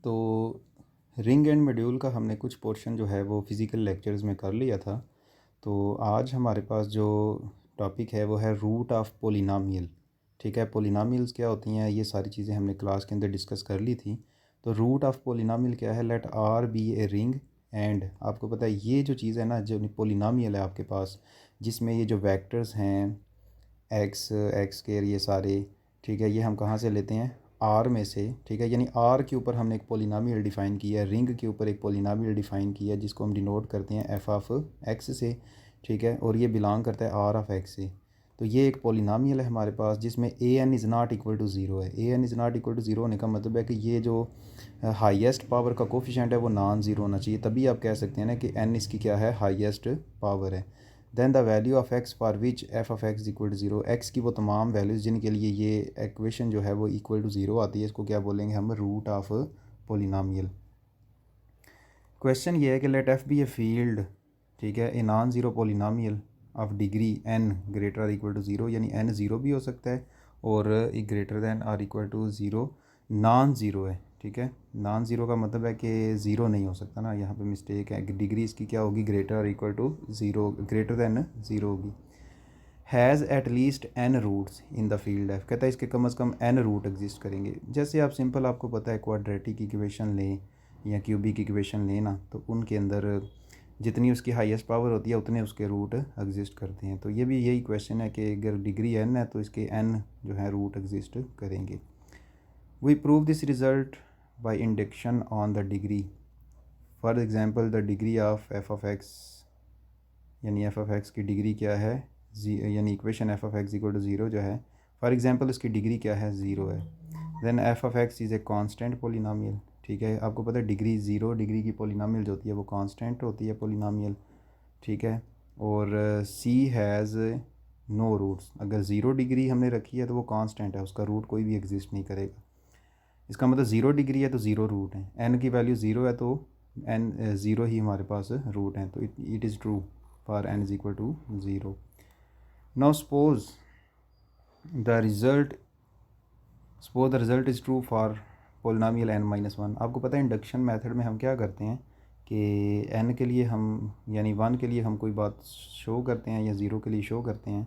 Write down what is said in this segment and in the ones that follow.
तो ring and module का हमने कुछ पोर्शन जो है वो फ़िज़िकल लेक्चर्स में कर लिया था। तो आज हमारे पास जो टॉपिक है वो है रूट ऑफ पोलिनोमियल। ठीक है, पोलिनोमियल्स क्या होती हैं ये सारी चीज़ें हमने क्लास के अंदर डिस्कस कर ली थी। तो रूट ऑफ पोलिनोमियल क्या है, let R be a ring and आपको पता है ये जो चीज़ है ना, जो पोलिनोमियल है आपके पास, जिसमें ये जो वेक्टर्स हैं एक्स एक्स स्केयर ये सारे, ठीक है, ये हम कहाँ से लेते हैं, आर में से। ठीक है, यानी आर के ऊपर हमने एक पोलिनोमियल डिफ़ाइन किया है, रिंग के ऊपर एक पोलिनोमियल डिफ़ाइन किया है जिसको हम डिनोट करते हैं एफ ऑफ एक्स से। ठीक है, और ये बिलोंग करता है आर ऑफ एक्स से। तो ये एक पोलिनोमियल है हमारे पास जिसमें a n is not equal to zero है। A n is not equal to zero होने का मतलब है कि ये जो हाईएस्ट पावर का कोफिशेंट है वो नॉन ज़ीरो होना चाहिए, तभी आप कह सकते हैं ना कि एन इसकी क्या है, हाईएस्ट पावर है। Then the value of x for which f of x equal to zero, x की वो तमाम वैल्यूज़ जिनके लिए ये इक्वेशन जो है वो इक्वल टू ज़ीरो आती है, इसको क्या बोलेंगे हम, रूट ऑफ पोलिनोमियल। क्वेश्चन ये है कि let F be a field, ठीक है, a non zero polynomial of degree n greater or equal to zero, यानी एन ज़ीरो भी हो सकता है और greater than or equal to zero non zero है। ठीक है, नॉन ज़ीरो का मतलब है कि ज़ीरो नहीं हो सकता ना, यहाँ पे मिस्टेक है, डिग्री इसकी क्या होगी, greater or equal to zero, greater than zero होगी। Has at least n roots in the field F, कहता है इसके कम से कम एन रूट एग्जिस्ट करेंगे। जैसे आप सिंपल, आपको पता है क्वाड्रेटिक इक्वेशन लें या क्यूबिक इक्वेशन लें ना, तो उनके अंदर जितनी उसकी हाईएस्ट पावर होती है उतने उसके रूट एग्जिस्ट करते हैं। तो ये भी यही क्वेश्चन है कि अगर डिग्री एन है तो इसके एन जो है रूट एग्जिस्ट करेंगे। We prove this result by induction on the degree. For example the degree of F of x, यानी एफ ऑफ एक्स की डिग्री क्या है, यानी equation f of x equal to zero जो है, फॉर एग्जांपल उसकी degree क्या है, ज़ीरो है। Then F of X is a constant polynomial. ठीक है, आपको पता है डिग्री ज़ीरो, डिग्री की पोलिनोमियल जो होती है वो कांस्टेंट होती है पोलिनोमियल। ठीक है, और सी हैज़ नो रूट्स, अगर ज़ीरो डिग्री हमने रखी है तो वो कांस्टेंट है, उसका रूट कोई भी एग्जिस्ट नहीं करेगा। इसका मतलब ज़ीरो डिग्री है तो ज़ीरो रूट है, एन की वैल्यू ज़ीरो है तो एन ज़ीरो ही हमारे पास रूट है। तो it is true for N is equal to zero. Now suppose the result is true for polynomial N minus one. आपको पता है इंडक्शन मेथड में हम क्या करते हैं कि एन के लिए हम, यानी वन के लिए हम कोई बात शो करते हैं या ज़ीरो के लिए शो करते हैं,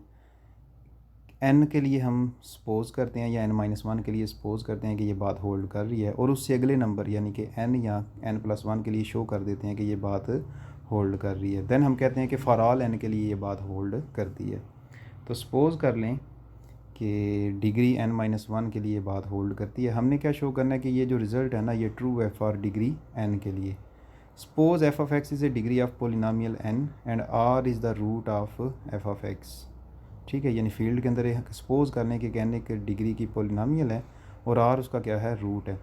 एन के लिए हम सपोज़ करते हैं या एन माइनस वन के लिए सपोज़ करते हैं कि ये बात होल्ड कर रही है, और उससे अगले नंबर यानी कि एन या एन प्लस वन के लिए शो कर देते हैं कि ये बात होल्ड कर रही है। देन हम कहते हैं कि फॉर ऑल एन के लिए ये बात होल्ड करती है। तो सपोज़ कर लें कि डिग्री एन माइनस वन के लिए बात होल्ड करती है। हमने क्या शो करना है कि ये जो रिज़ल्ट है ना ये ट्रू है फॉर डिग्री एन के लिए। Suppose F of X is a degree of polynomial N and R is the root of F of X. ठीक है, यानी फील्ड के अंदर सपोज करने के कहने के डिग्री की पोलिनोमियल है और आर उसका क्या है, रूट है।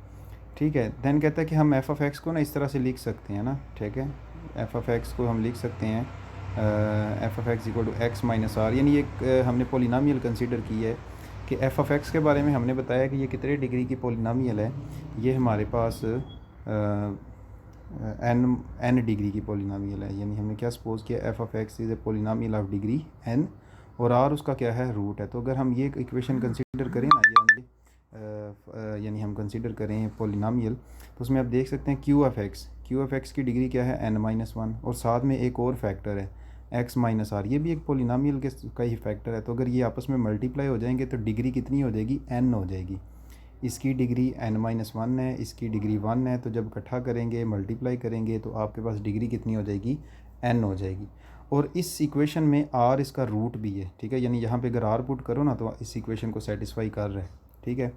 ठीक है, देन कहता है कि हम एफ ऑफ एक्स को ना इस तरह से लिख सकते हैं ना, ठीक है, एफ ऑफ एक्स को हम लिख सकते हैं F of x equal to x minus R, यानी एक हमने पोलिनोमियल कंसीडर की है कि एफ ऑफ एक्स के बारे में हमने बताया कि ये कितने डिग्री की पोलिनोमियल है, ये हमारे पास एन डिग्री की पोलिनोमियल है। यानी हमने क्या सपोज किया, F of X is a polynomial of degree N और आर उसका क्या है, रूट है। तो अगर हम ये इक्वेशन कंसीडर करें ना, यानी हम कंसीडर करें पोलिनोमियल, तो उसमें आप देख सकते हैं क्यू ऑफ एक्स की डिग्री क्या है, एन माइनस वन, और साथ में एक और फैक्टर है एक्स माइनस आर, ये भी एक पोलिनोमियल का ही फैक्टर है। तो अगर ये आपस में मल्टीप्लाई हो जाएंगे तो डिग्री कितनी हो जाएगी, एन हो जाएगी। इसकी डिग्री एन माइनस वन है, इसकी डिग्री वन है, तो जब इकट्ठा करेंगे मल्टीप्लाई करेंगे तो आपके पास डिग्री कितनी हो जाएगी, एन हो जाएगी। और इस इक्वेशन में आर इसका रूट भी है। ठीक है, यानी यहाँ पे अगर आर पुट करो ना तो इस इक्वेशन को सेटिस्फाई कर रहा है। ठीक है,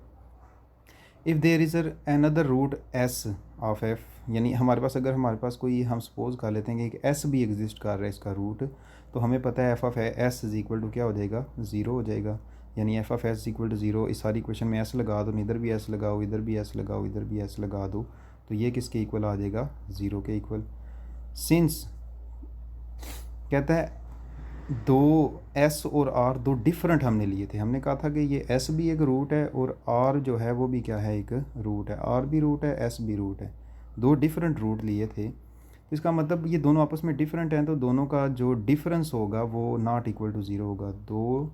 if there is another root S of F, यानी हमारे पास अगर हमारे पास कोई, हम सपोज कर लेते हैं कि एस भी एग्जिस्ट कर रहा है इसका रूट, तो हमें पता है F of S is equal to क्या हो जाएगा, ज़ीरो हो जाएगा। यानी F of S equal to zero, इस सारी इक्वेशन में एस लगा दो, इधर भी एस लगाओ, इधर भी एस लगाओ, इधर भी एस लगा दो, तो ये किसके इक्वल आ जाएगा, ज़ीरो के इक्वल। सिंस कहता है दो एस और आर दो डिफरेंट हमने लिए थे, हमने कहा था कि ये एस भी एक रूट है और आर जो है वो भी क्या है, एक रूट है, आर भी रूट है, एस भी रूट है, दो डिफरेंट रूट लिए थे। तो इसका मतलब ये दोनों आपस में डिफरेंट हैं, तो दोनों का जो डिफरेंस होगा वो नॉट इक्वल टू ज़ीरो होगा। दो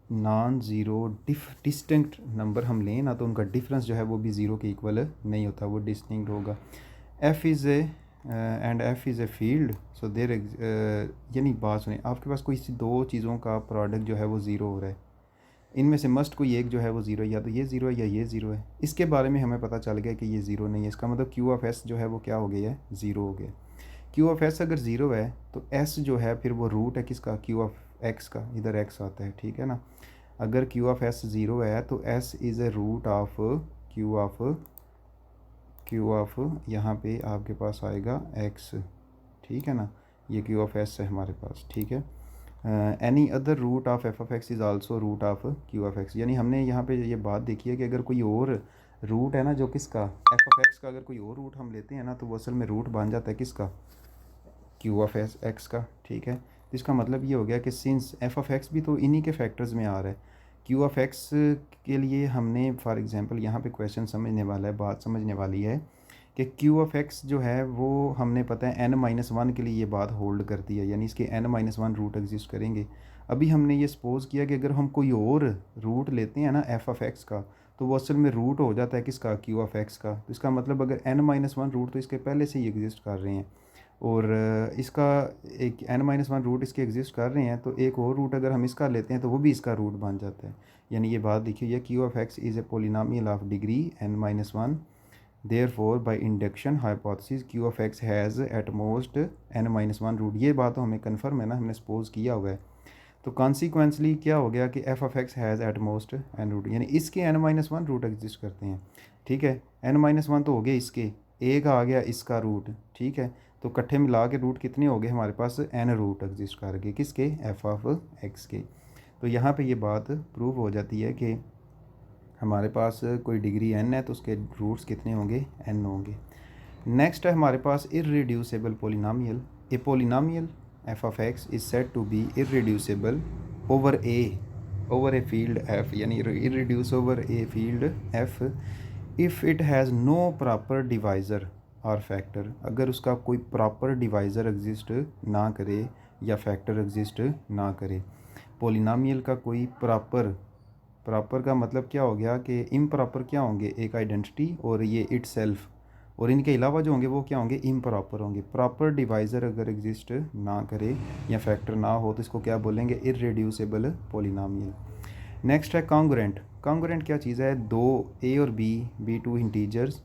नॉन ज़ीरो डिस्टिंक्ट नंबर हम लें ना तो उनका डिफरेंस जो है वो भी ज़ीरो के इक्वल नहीं होता, वो डिस्टिंक्ट होगा। F is a and F is a field so there यानी बात सुने, आपके पास कोई दो चीज़ों का प्रोडक्ट जो है वो ज़ीरो हो रहा है, इनमें से मस्ट कोई एक जो है वो ज़ीरो है, या तो ये ज़ीरो है या ये ज़ीरो है। इसके बारे में हमें पता चल गया कि ये ज़ीरो नहीं है, इसका मतलब क्यू ऑफ एस जो है वो क्या हो गया है, ज़ीरो हो गया। क्यू ऑफ एस अगर ज़ीरो है तो एस जो है फिर वो रूट है किसका, क्यू ऑफ एक्स का, इधर एक्स आता है, ठीक है ना। अगर क्यू ऑफ एस ज़ीरो है तो S is a root of Q of यहाँ पे आपके पास आएगा एक्स, ठीक है ना। ये क्यू ऑफ एस है हमारे पास, ठीक है। Any other root of F of X is also root of Q of x, यानी हमने यहाँ पे ये बात देखी है कि अगर कोई और रूट है ना जो किसका, एफ ऑफ एक्स का, अगर कोई और रूट हम लेते हैं ना तो वो असल में रूट बन जाता है किसका, क्यू ऑफ एस एक्स का, ठीक है। तो इसका मतलब ये हो गया कि सिंस एफ ऑफ एक्स भी तो इन्हीं के फैक्टर्स में आ रहा है, क्यू ऑफ एक्स के लिए हमने फॉर एग्जांपल यहाँ पे क्वेश्चन समझने वाला है, बात समझने वाली है कि क्यू ऑफ एक्स जो है वो हमने पता है n-1 के लिए ये बात होल्ड करती है, यानी इसके n-1 रूट एग्जिस्ट करेंगे। अभी हमने ये सपोज़ किया कि अगर हम कोई और रूट लेते हैं ना एफ ऑफ एक्स का तो वो असल में रूट हो जाता है किसका, क्यू ऑफ एक्स का। तो इसका मतलब अगर n-1 रूट तो इसके पहले से ही एग्जिस्ट कर रहे हैं, और इसका एक n-1 रूट इसके एग्जिस्ट कर रहे हैं, तो एक और रूट अगर हम इसका लेते हैं तो वो भी इसका रूट बन जाता है। यानी ये बात देखिए, ये Q of X is a polynomial of degree n-1, therefore by induction hypothesis Q of X has at most n-1 root. ये बात तो हमें कन्फर्म है ना, हमने सपोज किया हुआ है। तो कॉन्सिक्वेंसली क्या हो गया कि F of X has at most n root, यानी इसके n-1 रूट एग्जिस्ट करते हैं, ठीक है। n-1 तो हो गए इसके, एक आ गया इसका रूट, ठीक है। तो इकट्ठे मिला के रूट कितने हो गए हमारे पास, n रूट एग्जिस्ट कर गए किसके, एफ ऑफ एक्स के। तो यहाँ पे ये बात प्रूव हो जाती है कि हमारे पास कोई डिग्री n है तो उसके रूट्स कितने होंगे, n होंगे। नेक्स्ट है हमारे पास irreducible polynomial. A polynomial f of x is said to be irreducible over a field F, यानी irreduce over a field F if it has no proper divisor or factor. अगर उसका कोई proper divisor exist ना करे या factor exist ना करे। Polynomial का कोई प्रॉपर का मतलब क्या हो गया कि इम्प्रॉपर क्या होंगे, एक आइडेंटिटी और ये इटसेल्फ, और इनके अलावा जो होंगे वो क्या होंगे, इम्प्रॉपर होंगे। प्रॉपर डिवाइज़र अगर एग्जिस्ट ना करे या फैक्टर ना हो तो इसको क्या बोलेंगे, इररिड्यूसिबल पोलिनोमियल। नेक्स्ट है कॉन्ग्रुएंट। कॉन्ग्रुएंट क्या चीज़ है, दो ए और B two integers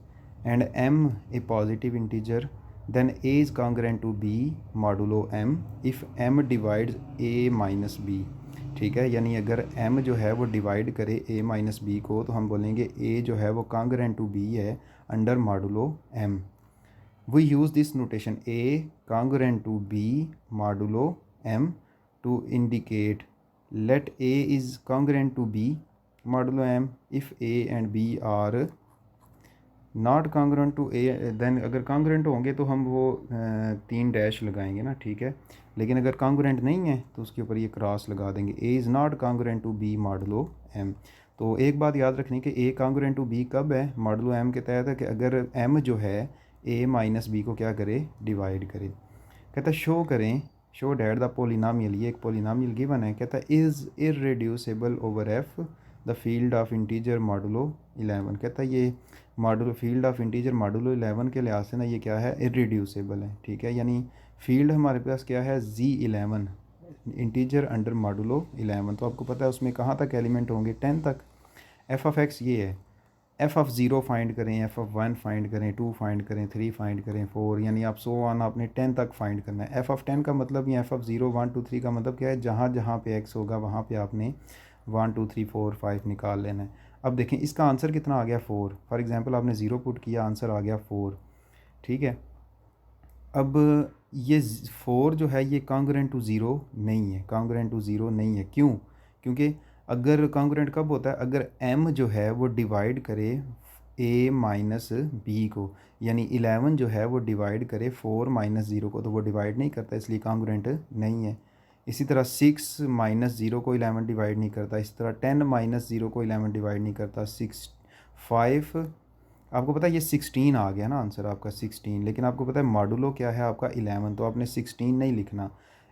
and m a positive integer, then a is congruent to b modulo m if m divides a minus b, ठीक है। यानी अगर m जो है वो डिवाइड करे a माइनस b को तो हम बोलेंगे a जो है वो कॉन्ग्रुएंट टू b है under modulo m। We use this notation a congruent to b modulo m to indicate let a is congruent to b modulo m if a and b are not congruent to a, then अगर congruent होंगे तो हम वो 3 dash लगाएंगे ना, ठीक है। लेकिन अगर congruent नहीं है तो उसके ऊपर ये क्रॉस लगा देंगे, a is not congruent to b modulo m। तो एक बात याद रखनी कि a congruent to b कब है, modulo m के तहत है कि अगर m जो है a माइनस b को क्या करे, डिवाइड करे। कहता है शो करें, शो डैट द पोलिनोमियल, ये एक पोलिनोमियल गिवन है, कहता है is irreducible over F the field of integer modulo 11। कहता है ये modulo field of integer modulo 11 के लिहाज से ना ये क्या है, इररिड्यूसिबल है, ठीक है। यानी फील्ड हमारे पास क्या है, Z11 इंटीजर अंडर मॉडुलो 11। तो आपको पता है उसमें कहाँ तक एलिमेंट होंगे, 10 तक। एफ ऑफ एक्स ये है, एफ ऑफ ज़ीरो फाइंड करें, एफ ऑफ 1 फाइंड करें, 2 फाइंड करें, 3 फाइंड करें, 4, यानी आप सो ऑन आपने 10 तक फाइंड करना है। एफ ऑफ 10 का मतलब या एफ ऑफ 0 1 2 3 का मतलब क्या है, जहाँ जहाँ पे एक्स होगा वहाँ पे आपने 1 2 3 4 5 निकाल लेना है। अब देखें इसका आंसर कितना आ गया, 4। फॉर एग्जांपल आपने 0 पुट किया, आंसर आ गया 4, ठीक है। अब ये 4 जो है ये कॉन्ग्रुएंट टू ज़ीरो नहीं है, कॉन्ग्रुएंट टू ज़ीरो नहीं है, क्यों, क्योंकि अगर कॉन्ग्रुएंट कब होता है, अगर m जो है वो डिवाइड करे a माइनस बी को, यानी 11 जो है वो डिवाइड करे 4 माइनस 0 को, तो वो डिवाइड नहीं करता, इसलिए कॉन्ग्रुएंट नहीं है। इसी तरह 6 माइनस 0 को 11 डिवाइड नहीं करता, इसी तरह 10 माइनस 0 को 11 डिवाइड नहीं करता। 5 आपको पता है ये 16 आ गया ना आंसर आपका 16, लेकिन आपको पता है मॉडुलो क्या है आपका 11, तो आपने 16 नहीं लिखना,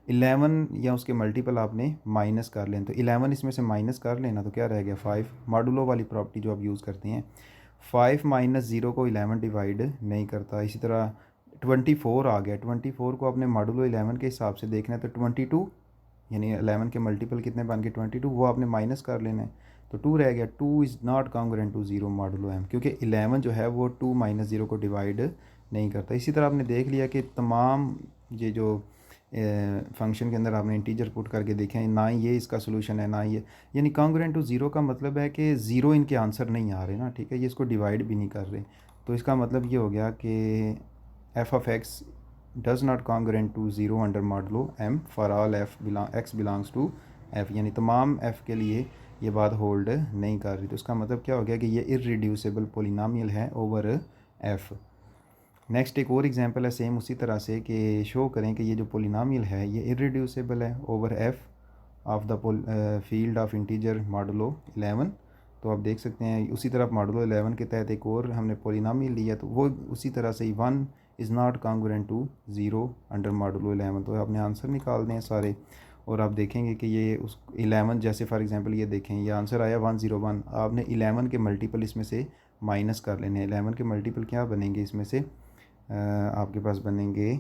11 या उसके मल्टीपल आपने माइनस कर लें, तो 11 इसमें से माइनस कर लेना तो क्या रह गया 5। मॉडुलो वाली प्रॉपर्टी जो आप यूज़ करते हैं, 5 माइनस 0 को 11 डिवाइड नहीं करता। इसी तरह 24 आ गया, 24 को आपने मॉडुलो 11 के हिसाब से देखना है, तो 22 यानी 11 के मल्टीपल कितने बन गए 22, वो आपने माइनस कर लेना है, तो 2 रह गया। 2 is not congruent to 0 modulo m, क्योंकि 11 जो है वो 2 माइनस 0 को डिवाइड नहीं करता। इसी तरह आपने देख लिया कि तमाम ये जो फंक्शन के अंदर आपने इंटीजर पुट करके देखें, ना ही ये इसका सोल्यूशन है ना ये, यानी कॉन्ग्रुएंट टू 0 का मतलब है कि 0 इनके आंसर नहीं आ रहे ना, ठीक है, ये इसको डिवाइड भी नहीं कर रहे। तो इसका मतलब ये हो गया कि F of X does not congruent to 0 under modulo m for all x belongs to f, यानी तमाम f के लिए ये बात होल्ड नहीं कर रही। तो इसका मतलब क्या हो गया कि ये इररिड्यूसिबल पोलिनोमियल है ओवर f। नेक्स्ट एक और एग्जांपल है सेम उसी तरह से कि शो करें कि ये जो पोलिनोमियल है ये इररिड्यूसिबल है over f of the field of integer modulo 11। तो आप देख सकते हैं उसी तरह मॉडुलो 11 के तहत एक और हमने पोलिनोमियल लिया, तो वो उसी तरह से ही 1 is not congruent to 0 under modulo 11। तो आपने आंसर निकाल दें सारे, और आप देखेंगे कि ये उस 11 जैसे फॉर एग्जांपल ये देखें, ये आंसर आया 101, आपने 11 के मल्टीपल इसमें से माइनस कर लेने हैं। 11 के मल्टीपल क्या बनेंगे इसमें से आपके पास बनेंगे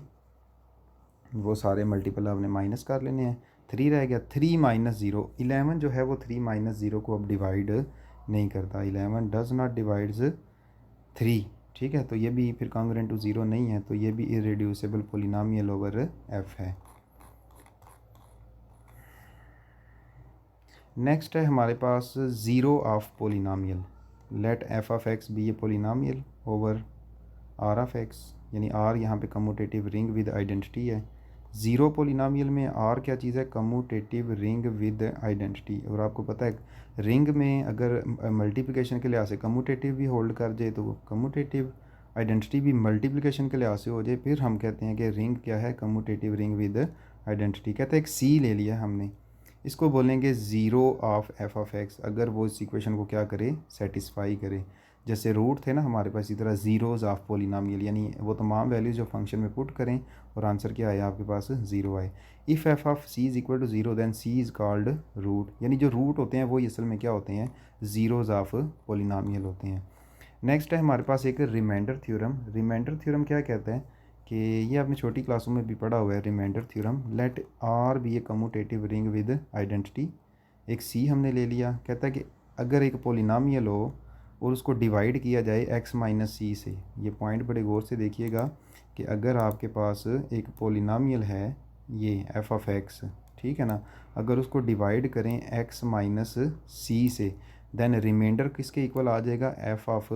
वो सारे मल्टीपल आपने माइनस कर लेने हैं। 3 रह गया, 3 माइनस 0, 11 जो है वो 3 माइनस 0 को अब डिवाइड नहीं करता, 11 डज़ नॉट डिवाइड्स 3, ठीक है। तो ये भी फिर कॉन्ग्रुएंट टू 0 नहीं है, तो ये भी इररिड्यूसिबल पोलिनोमियल ओवर f है। नेक्स्ट है हमारे पास zero of polynomial. Let f of x be a polynomial over r of x, यानी r यहाँ पे कम्यूटेटिव रिंग विद आइडेंटिटी है। ज़ीरो पोलिनोमियल में r क्या चीज़ है, कम्यूटेटिव रिंग विद आइडेंटिटी। और आपको पता है रिंग में अगर मल्टीप्लिकेशन के लिहाज से कम्यूटेटिव भी होल्ड कर जाए तो कम्यूटेटिव आइडेंटिटी भी मल्टीप्लिकेशन के लिहाज से हो जाए, फिर हम कहते हैं कि रिंग क्या है, कम्यूटेटिव रिंग विद आइडेंटिटी। कहते हैं एक सी ले लिया हमने, इसको बोलेंगे zero of F of X, अगर वो इस इक्वेशन को क्या करे, सेटिस्फाई करे। जैसे रूट थे ना हमारे पास, इसी तरह ज़ीरोज़ ऑफ पोलिनोमियल, यानी वो तमाम वैल्यूज़ जो फंक्शन में पुट करें और आंसर क्या आया आपके पास, ज़ीरो आए। If F of C is equal to zero then C is called root, यानी जो रूट होते हैं वो असल में क्या होते हैं, ज़ीरोज़ ऑफ पोलिनोमियल होते हैं। नेक्स्ट है हमारे पास एक रिमाइंडर थ्योरम। रिमाइंडर थ्योरम क्या कहता है कि ये आपने छोटी क्लासों में भी पढ़ा हुआ है। Remainder theorem, let R be a commutative ring with identity. एक सी हमने ले लिया, कहता है कि अगर एक पोलिनोमियल हो और उसको डिवाइड किया जाए x माइनस सी से, ये पॉइंट बड़े गौर से देखिएगा कि अगर आपके पास एक पोलिनोमियल है ये f ऑफ x, ठीक है ना, अगर उसको डिवाइड करें x माइनस सी से, देन रिमाइंडर किसके इक्वल आ जाएगा, f ऑफ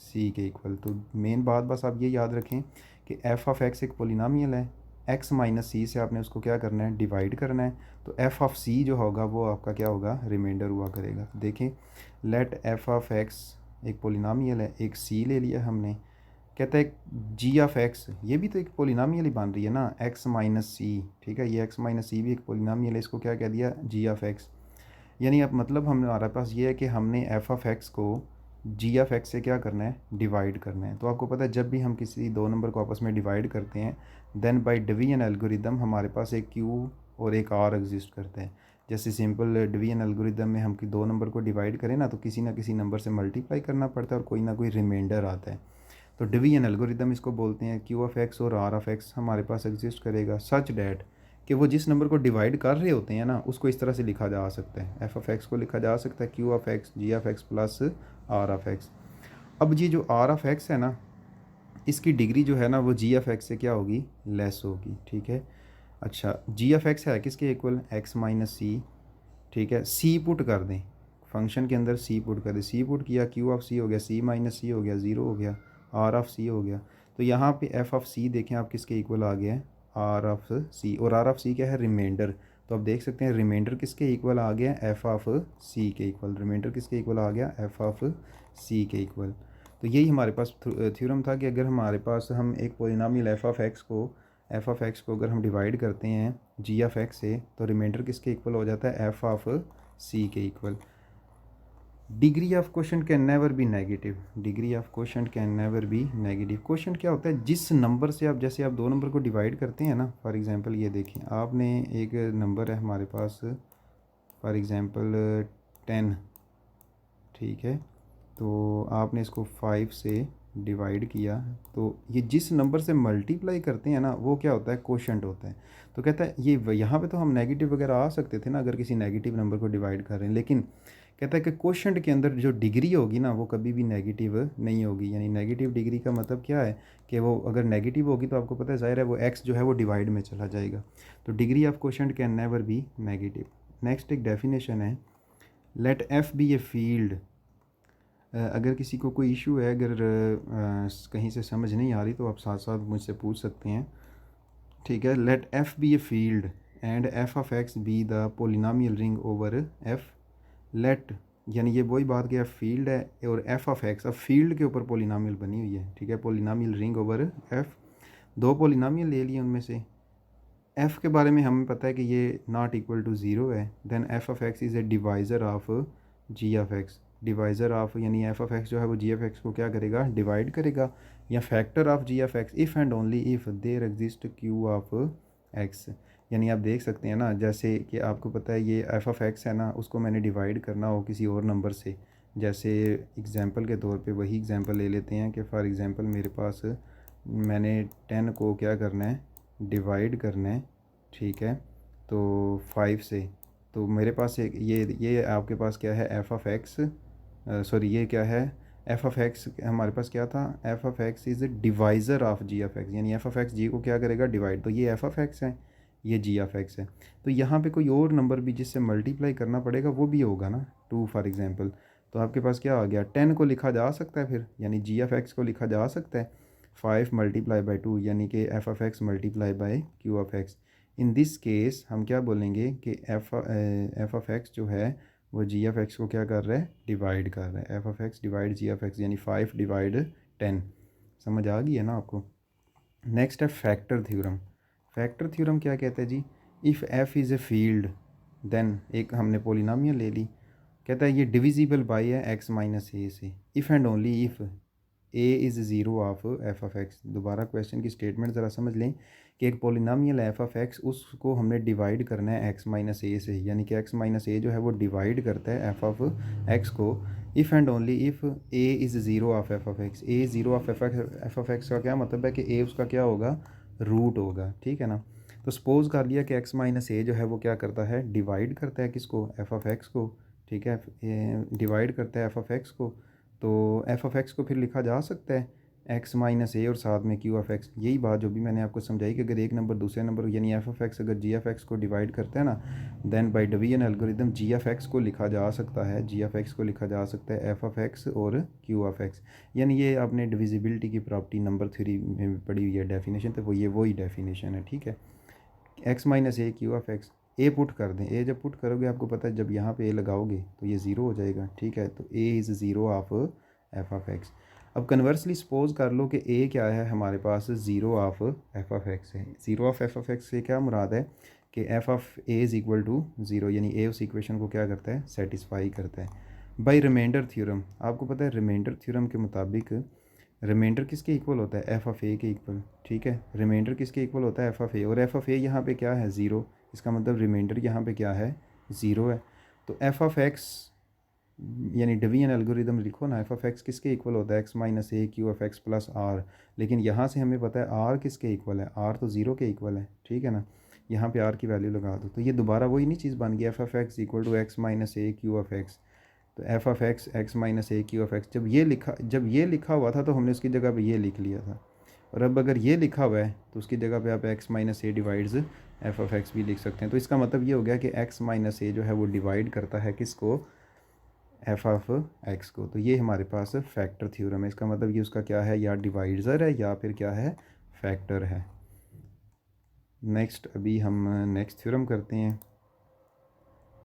c के इक्वल। तो मेन बात बस आप ये याद रखें कि f ऑफ x एक पोलिनोमियल है, x माइनस सी से आपने उसको क्या करना है, डिवाइड करना है, तो f ऑफ c जो होगा वो आपका क्या होगा, रिमाइंडर हुआ करेगा। देखें लेट f ऑफ x एक पोलिनोमियल है, एक c ले लिया हमने, कहता है g ऑफ x, ये भी तो एक पोलिनोमियल ही बन रही है ना, x माइनस सी, ठीक है, ये x माइनस सी भी एक पोलिनोमियल है, इसको क्या कह दिया, g ऑफ x। यानी अब मतलब हमारे पास ये है कि हमने f ऑफ x को g ऑफ x से क्या करना है, डिवाइड करना है। तो आपको पता है जब भी हम किसी दो नंबर को आपस में डिवाइड करते हैं, देन बाय डिवीजन एल्गोरिदम हमारे पास एक q और एक r एग्जिस्ट करता है। जैसे सिंपल डिवीजन एल्गोरिदम में हम दो नंबर को डिवाइड करें ना, तो किसी ना किसी नंबर से मल्टीप्लाई करना पड़ता है और कोई ना कोई रिमाइंडर आता है। तो डिवीजन एल्गोरिदम इसको बोलते हैं। q ऑफ x और r ऑफ x हमारे पास एग्जिस्ट करेगा सच डैट कि वो जिस नंबर को डिवाइड कर रहे होते हैं ना, उसको इस तरह से लिखा जा सकता है, f ऑफ x को लिखा जा सकता है q of x, g of x plus r of x। अब जी जो r ऑफ x है ना, इसकी डिग्री जो है ना वो g ऑफ x से क्या होगी, लेस होगी, ठीक है। अच्छा g ऑफ x है किसके इक्वल, x माइनस सी, ठीक है। c पुट कर दें फंक्शन के अंदर, c पुट कर दें, c पुट किया, q ऑफ c हो गया, c माइनस सी हो गया, ज़ीरो हो गया, r ऑफ c हो गया। तो यहाँ पे f ऑफ c देखें आप किसके इक्वल आ गया है, r ऑफ c, और r ऑफ c क्या है, रिमाइंडर। तो आप देख सकते हैं रिमाइंडर किसके इक्वल आ गया, f ऑफ c के इक्वल, रिमाइंडर किसके इक्वल आ गया, f ऑफ c के इक्वल। तो यही हमारे पास थ्योरम था कि अगर हमारे पास हम एक पोलिनोमियल f ऑफ x को अगर हम डिवाइड करते हैं g ऑफ x से, तो रिमाइंडर किसके इक्वल हो जाता है, f ऑफ c के equal. Degree of question can never be negative, degree of question can never be negative. Question क्या होता है, जिस नंबर से आप, जैसे आप दो नंबर को डिवाइड करते हैं ना, फॉर एग्जांपल ये देखें, आपने एक नंबर है हमारे पास फॉर एग्जांपल 10, ठीक है, तो आपने इसको 5 से डिवाइड किया, तो ये जिस नंबर से मल्टीप्लाई करते हैं ना वो क्या होता है, क्वोशंट होता है। तो कहता है ये यहाँ पे तो हम नेगेटिव वगैरह आ सकते थे ना अगर किसी नेगेटिव नंबर को डिवाइड कर रहे हैं, लेकिन कहता है कि क्वोशंट के अंदर जो डिग्री होगी ना वो कभी भी नेगेटिव नहीं होगी। यानी नेगेटिव डिग्री का मतलब क्या है कि वो अगर नेगेटिव होगी तो आपको पता है ज़ाहिर है वो एक्स जो है वो डिवाइड में चला जाएगा। तो degree of quotient can never be negative. Next एक डेफिनेशन है, let F be a field. अगर किसी को कोई इशू है, अगर कहीं से समझ नहीं आ रही तो आप साथ साथ मुझसे पूछ सकते हैं, ठीक है। Let F be a field and F of X be the polynomial ring over F. Let यानी ये वही बात कि एफ फील्ड है और एफ ऑफ एक्स, अब फील्ड के ऊपर पोलिनोमियल बनी हुई है, ठीक है, पोलिनोमियल रिंग ओवर एफ। दो पोलिनोमियल ले लिए, उनमें से एफ़ के बारे में हमें पता है कि ये नॉट इक्वल टू ज़ीरो है, then F of X is a divisor of G of X. Divisor of यानी एफ ऑफ एक्स जो है वो जी ऑफ एक्स को क्या करेगा, डिवाइड करेगा, या factor of G of X if and only if there exist Q of x. यानी आप देख सकते हैं ना, जैसे कि आपको पता है ये एफ ऑफ एक्स है ना, उसको मैंने डिवाइड करना हो किसी और नंबर से, जैसे एग्जांपल के तौर पे वही एग्जांपल ले लेते हैं कि फॉर एग्जांपल मेरे पास मैंने 10 को क्या करना है, डिवाइड करना है, ठीक है, तो 5 से। तो मेरे पास एक ये आपके पास क्या है, एफ ऑफ एक्स, सॉरी ये क्या है, एफ ऑफ एक्स हमारे पास क्या था, F of X is divisor of G of x, यानी एफ ऑफ एक्स जी को क्या करेगा, डिवाइड। तो ये एफ ऑफ एक्स है, ये जी ऑफ एक्स है। तो यहाँ पे कोई और नंबर भी जिससे मल्टीप्लाई करना पड़ेगा वो भी होगा ना, 2 फॉर एग्जांपल। तो आपके पास क्या आ गया, 10 को लिखा जा सकता है फिर, यानी जी ऑफ एक्स को लिखा जा सकता है 5 मल्टीप्लाई बाई 2, यानी कि F of x multiply by Q of x. In this case हम क्या बोलेंगे कि एफ ऑफ एक्स जो है वो जी ऑफ एक्स को क्या कर रहा है, डिवाइड कर रहा है। F of X divide G of x यानी 5 डिवाइड 10। समझ आ गई है ना आपको। नेक्स्ट है फैक्टर थ्योरम। फैक्टर थ्योरम क्या कहता है जी, if F is a field then, एक हमने पोलिनोमियल ले ली, कहता है ये डिविजिबल बाई है एक्स माइनस ए से, if and only if a is zero of F of x. दोबारा क्वेश्चन की स्टेटमेंट ज़रा समझ लें कि एक पोलिनोमियल एफ ऑफ एक्स, उसको हमने डिवाइड करना है एक्स माइनस ए से, यानी कि एक्स माइनस ए जो है वो डिवाइड करता है एफ ऑफ एक्स को, if and only if a is zero of F of x. A zero of F of x का क्या मतलब है कि ए उसका क्या होगा, रूट होगा, ठीक है ना। तो सपोज़ कर लिया कि एक्स माइनस ए जो है वो क्या करता है, डिवाइड करता है किसको, एफ ऑफ एक्स को, ठीक है, डिवाइड करता है एफ ऑफ एक्स को। तो एफ ऑफ एक्स को फिर लिखा जा सकता है एक्स माइनस ए और साथ में क्यू ऑफ एक्स। यही बात जो भी मैंने आपको समझाई कि अगर एक नंबर दूसरे नंबर यानी एफ ऑफ एक्स अगर जी ऑफ एक्स को डिवाइड करता है ना, then by division algorithm G of X को लिखा जा सकता है, जी ऑफ एक्स को लिखा जा सकता है एफ ऑफ एक्स और क्यू ऑफ एक्स। यानी ये आपने डिविजिबिलिटी की प्रॉपर्टी नंबर थ्योरी में पढ़ी हुई है डेफिनेशन, तो वो ये वही डेफिनेशन है, ठीक है। X minus A Q of x, A put कर दें, ए जब पुट करोगे आपको पता है जब यहाँ पे ए लगाओगे तो ये ज़ीरो हो जाएगा, ठीक है। तो a is zero of F of x. अब कन्वर्सली सपोज कर लो कि ए क्या है हमारे पास, zero of F of x है। Zero of F of x से क्या मुराद है कि F of a is equal to zero, यानी ए उस इक्वेशन को क्या करता है, सेटिस्फाई करता है। बाई रिमाइंडर थ्योरम, आपको पता है रिमाइंडर थ्योरम के मुताबिक रिमाइंडर किसके इक्वल होता है, एफ ऑफ ए के इक्वल, ठीक है। रिमाइंडर किसके इक्वल होता है, एफ ऑफ ए, और एफ ऑफ ए यहाँ पे क्या है, ज़ीरो। इसका मतलब रिमाइंडर यहाँ पे क्या है, ज़ीरो है। तो एफ ऑफ एक्स यानी डिवीजन एल्गोरिदम लिखो ना, एफ ऑफ एक्स किसके इक्वल होता है, x minus A Q of X plus R. लेकिन यहाँ से हमें पता है आर किसके इक्वल है, आर तो ज़ीरो के इक्वल है, ठीक है ना। यहाँ पे आर की वैल्यू लगा दो तो ये दोबारा वही नहीं चीज़ बन गई, f of x equal to x minus A Q of x. तो F of x x minus A Q of x, जब ये लिखा हुआ था तो हमने उसकी जगह पे ये लिख लिया था, और अब अगर ये लिखा हुआ है तो उसकी जगह पे आप x minus A divides F of x भी लिख सकते हैं। तो इसका मतलब ये हो गया कि एक्स माइनस ए जो है वो डिवाइड करता है किसको, एफ ऑफ एक्स को। तो ये हमारे पास फैक्टर थ्योरम है, इसका मतलब ये उसका क्या है, या डिवाइज़र है या फिर क्या है, फैक्टर है। नेक्स्ट अभी हम नेक्स्ट थ्योरम करते हैं।